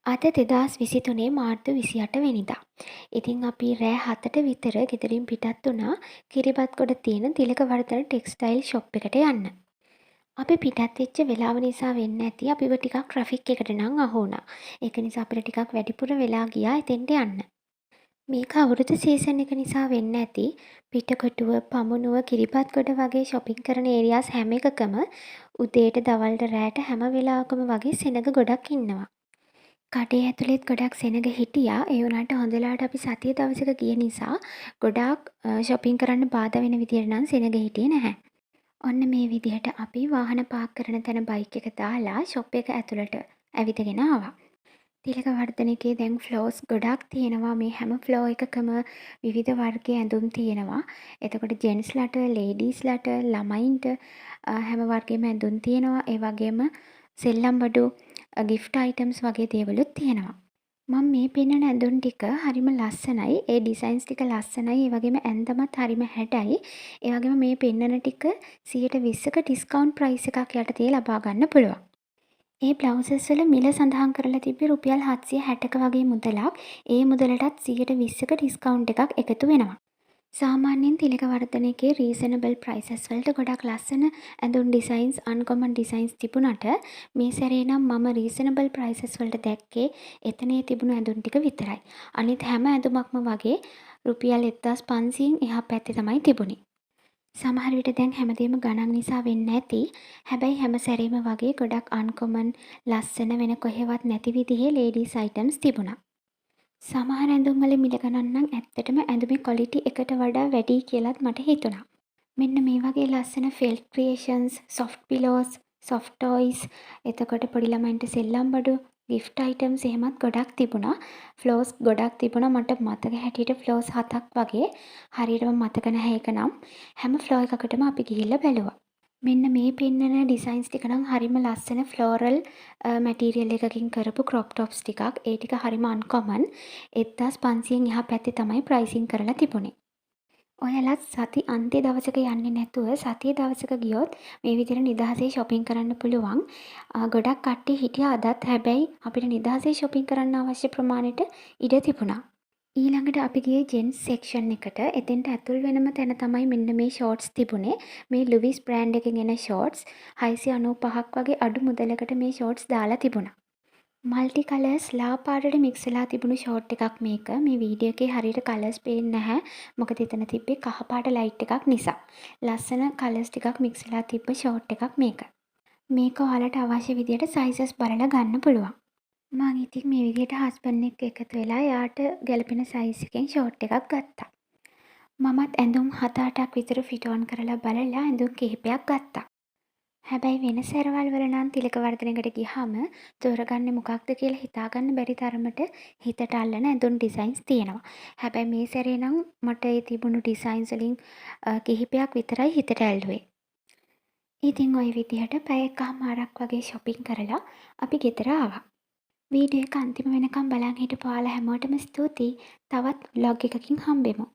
අද 2023 මාර්තු 28 වෙනිදා. ඉතින් අපි රෑ 7ට විතර ගෙදරින් පිටත් වුණා කිරිබත්ගොඩ තියෙන තිලකවර්ධන ටෙක්ස්ටයිල් ෂොප් එකට යන්න. අපි පිටත් වෙච්ච වෙලාව නිසා වෙන්න ඇති අපිව ටිකක් ට්‍රැෆික් එකට නම් අහු වුණා. ඒක නිසා අපිට ටිකක් වැඩිපුර වෙලා ගියා එතෙන්ට යන්න. මේක අවුරුදු සීසන් එක නිසා වෙන්න ඇති පිටකොටුව, පමුණුව, කිරිබත්ගොඩ වගේ shopping කරන areas හැම එකකම උදේට දවල්ට රෑට හැම වෙලාවකම වගේ සෙනග ගොඩක් ඉන්නවා. කඩේ ඇතුළෙත් ගොඩක් සෙනග හිටියා. ඒ වුණාට හොඳ වෙලාවට අපි සතිය දවසක ගිය නිසා ගොඩාක් shopping කරන්න බාධා වෙන විදියට නම් සෙනග හිටියේ නැහැ. ඔන්න මේ විදිහට අපි වාහන පාක් කරන තැන බයික් එක දාලා shop එක ඇතුළට ඇවිදගෙන ආවා. තිලකවර්ධන එකේ දැන් ෆ්ලෝර්ස් ගොඩක් තියෙනවා. මේ හැම ෆ්ලෝ එකකම විවිධ වර්ගයේ ඇඳුම් තියෙනවා. එතකොට ජෙන්ට්ස්ලට, ලේඩීස්ලට, ළමයින්ට හැම වර්ගෙම ඇඳුම් තියෙනවා. ඒ වගේම සෙල්ලම් බඩු, ගිෆ්ට් අයිටම්ස් වගේ දේවලුත් තියෙනවා. මම මේ පෙන්නන ඇඳුම් ටික හරිම ලස්සනයි. ඒ ඩිසයින්ස් ටික ලස්සනයි. ඒ වගේම ඇඳමත් හරිම හැඩයි. ඒ වගේම මේ පෙන්නන ටික 120ක ඩිස්කවුන්ට් ප්‍රයිස් එකක් යටතේ ලබා ගන්න පුළුවන්. ඒ බ්ලවුසස් වල මිල සඳහන් කරලා තිබ්බේ රුපියල් 760ක වගේ මුදලක්. ඒ මුදලටත් 120ක ඩිස්කවුන්ට් එකක් එකතු වෙනවා. සාමාන්‍යයෙන් තිලකවර්ධන එකේ රීසනබල් ප්‍රයිසස් වලට ගොඩක් ලස්සන ඇඳුම් ඩිසයින්ස්, අන්කොමන් ඩිසයින්ස් තිබුණාට මේ සැරේ නම් මම රීසනබල් ප්‍රයිසස් වලට දැක්කේ එතනේ තිබුණු ඇඳුම් ටික විතරයි. අනිත් හැම ඇඳුමක්ම වගේ රුපියල් 1500න් එහා පැත්තේ තමයි තිබුණේ. සමහර විට දැන් හැමදේම ගණන් නිසා වෙන්න ඇති. හැබැයි හැම සැරේම වගේ ගොඩක් අන්කොමන් ලස්සන වෙන කොහෙවත් නැති විදිහේ ලේඩීස් අයිටම්ස් තිබුණා. සමහර ඇඳුම් වල මිල ගණන් නම් ඇත්තටම ඇඳුමේ ක්වොලිටි එකට වඩා වැඩි කියලාත් මට හිතුණා. මෙන්න මේ වගේ ලස්සන ෆෙල්ට් ක්‍රියේෂන්ස්, සොෆ්ට් පිලෝස්, සොෆ්ට් ටොයිස්, එතකොට පොඩි ළමයින්ට සෙල්ලම් බඩු, ගිෆ්ට් අයිටම්ස් එහෙමත් ගොඩක් තිබුණා. ෆ්ලෝස් ගොඩක් තිබුණා. මට මතක හැටියට ෆ්ලෝස් 7ක් වගේ. හරියටම මතක නැහැ ඒක නම්. හැම ෆ්ලෝ එකකටම අපි ගිහිල්ලා බැලුවා. මෙන්න මේ පෙන්නන ඩිසයින්ස් ටික නම් හරිම ලස්සන ෆ්ලෝරල් මැටීරියල් එකකින් කරපු ක්‍රොප් ටොප්ස් ටිකක්. ඒ ටික හරිම අන්කොමන්. 1500න් එහා පැත්තේ තමයි ප්‍රයිසින් කරලා තිබුණේ. ඔයාලත් සති අන්ත්‍ය දවසක යන්නේ නැතුව සතිය දවසක ගියොත් මේ විදිහට නිදහසේ shopping කරන්න පුළුවන්. ගොඩක් කට්ටිය හිටියා අදත්. හැබැයි අපිට නිදහසේ shopping කරන්න අවශ්‍ය ප්‍රමාණයට ඉඩ තිබුණා. ඊළඟට අපි ගියේ ජෙන්ස් සෙක්ෂන් එකට. එතෙන්ට ඇතුල් වෙනම තැන තමයි මෙන්න මේ ෂෝට්ස් තිබුණේ. මේ ලුවිස් බ්‍රෑන්ඩ් එකෙන් එන ෂෝට්ස් 695ක් වගේ අඩු මුදලකට මේ ෂෝට්ස් දාලා තිබුණා. මල්ටි කලර්ස් ලා පාටට මික්ස් වෙලා තිබුණු ෂෝට් එකක් මේක. මේ වීඩියෝ එකේ හරියට කලර්ස් පේන්නේ නැහැ. මොකද එතන තිබ්බේ කහ පාට ලයිට් එකක් නිසා. ලස්සන කලර්ස් ටිකක් මික්ස් වෙලා තිබ්බ ෂෝට් එකක් මේක. මේක ඔයාලට අවශ්‍ය විදියට සයිසස් බලලා ගන්න පුළුවන්. මං ඉතින් මේ විදිහට හස්බන්ඩ් එක්ක එකතු වෙලා එයාට ගැලපෙන සයිස් එකෙන් ෂෝට් එකක් ගත්තා. මමත් ඇඳුම් 7-8ක් විතර ෆිට ඔන් කරලා බලලා ඇඳුම් කිහිපයක් ගත්තා. හැබැයි වෙන සැරවල් වල නම් තිලකවර්ධනයකට ගියාම තෝරගන්නේ මොකක්ද කියලා හිතාගන්න බැරි තරමට හිතට අල්ලන ඇඳුම් ඩිසයින්ස් තියෙනවා. හැබැයි මේ සැරේ නම් මට ඒ තිබුණු ඩිසයින්ස් වලින් කිහිපයක් විතරයි හිතට ඇල්ලුවේ. ඉතින් ওই විදිහට පැය එකමාරක් වගේ shopping කරලා අපි ගෙදර ආවා. වීඩියෝ එක අන්තිම වෙනකම් බලන් හිටපු ඔයාලා හැමෝටම ස්තුතියි. තවත් vlog එකකින් හම්බෙමු.